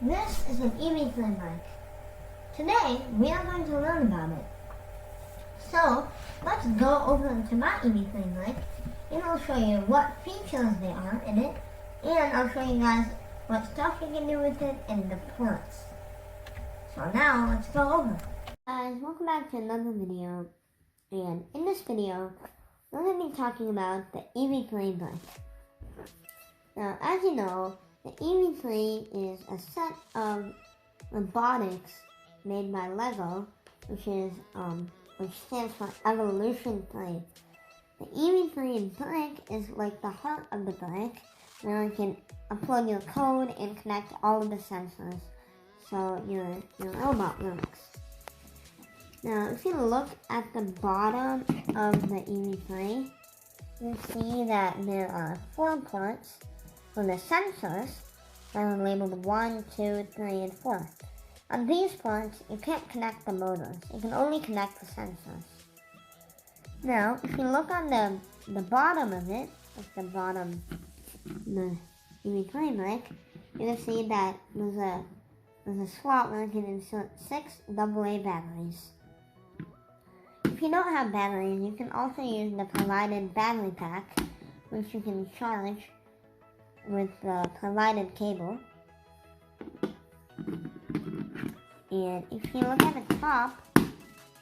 This is an EV Flame mic. Today, we are going to learn about it. So, let's go over to my EV Flame mic, and I'll show you what features there are in it, and I'll show you guys what stuff you can do with it and the ports. So now, let's go over. Guys, welcome back to another video, and in this video, we're going to be talking about the EV Flame mic. Now, as you know, the EV Flame is a set of robotics made by LEGO, which stands for Evolution Play. The EV Flame brick is like the heart of the brick, where you can upload your code and connect all of the sensors, so your robot works. Now, if you look at the bottom of the EV Flame, you'll see that there are 4 ports for the sensors that are labeled 1, 2, 3, and 4. On these ports, you can't connect the motors. You can only connect the sensors. Now, if you look on the bottom of it, at the bottom the EV Flame mic, you can see that there's a slot where you can insert 6 AA batteries. If you don't have batteries, you can also use the provided battery pack, which you can charge with the provided cable. And if you look at the top,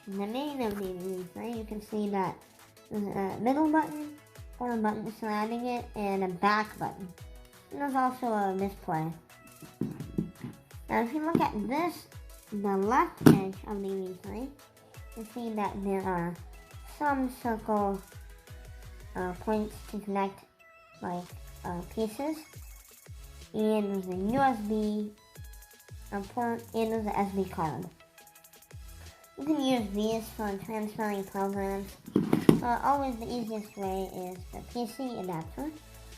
the main of the EV Flame, you can see that there's a middle button, 4 buttons surrounding it, and a back button. And there's also a display. Now if you look at this, the left edge of the EV Flame, you see that there are some circle points to connect pieces, and there's a USB port, and there's an SD card. You can use these for transferring programs. Always the easiest way is the PC adapter,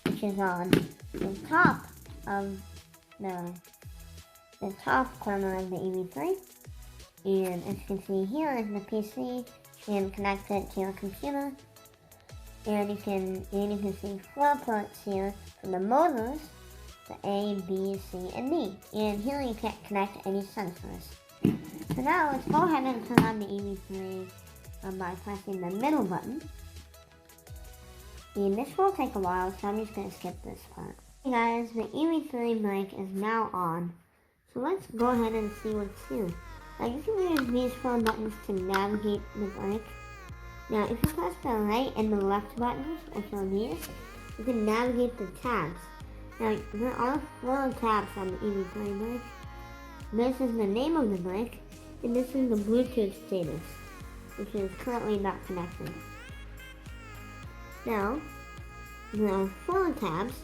which is on the top of the top corner of the EV Flame. And as you can see here is the PC. You can connect it to your computer. And you can see 4 ports here for the motors, the A, B, C, and D. And here you can't connect any sensors. So now let's go ahead and turn on the EV Flame by pressing the middle button. And this will take a while, so I'm just going to skip this part. Hey guys, the EV Flame mic is now on. So let's go ahead and see what's here. Now you can use these 4 buttons to navigate the mic. Now if you press the right and the left buttons, which are these, you can navigate the tabs. Now there are 4 tabs on the EV Flame mic. This is the name of the mic, and this is the Bluetooth status, which is currently not connected. Now, there are 4 tabs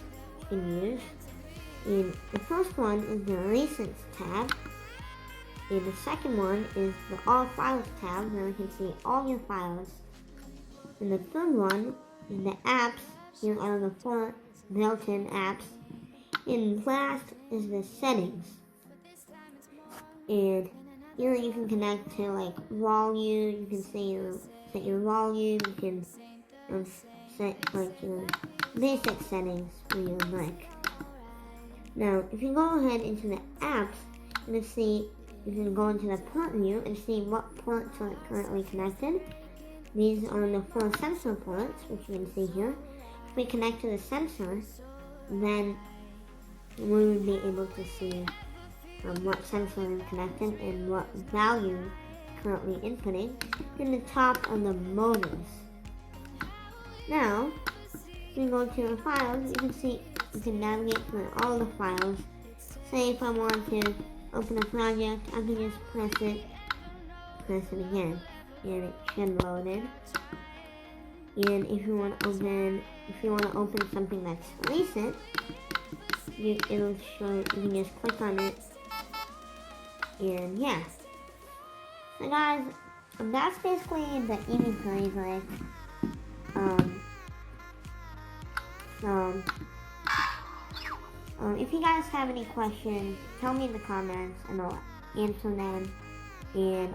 you can use, and the first one is the Recents tab, and the second one is the All Files tab, where you can see all your files, and the third one is the Apps. Here are the 4 built-in apps, and last is the Settings. And here you can connect to volume, you can set your volume, you can set your basic settings for your mic. Now if you go ahead into the apps, you can go into the port view and see what ports are currently connected. These are the 4 sensor ports, which you can see here. If we connect to the sensor, then we would be able to see what sensor is connected and what value currently inputting in the top of the motors. Now, if you go to the files, you can navigate through all the files. Say if I want to open a project, I can just press it again, and it should load in. And if you want to open something that's recent, it'll show. You can just click on it. And yeah. So guys, that's basically the EV Flame mic. If you guys have any questions, tell me in the comments and I'll answer them. And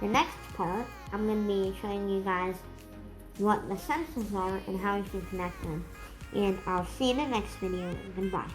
the next part, I'm going to be showing you guys what the sensors are and how you can connect them. And I'll see you in the next video. Goodbye.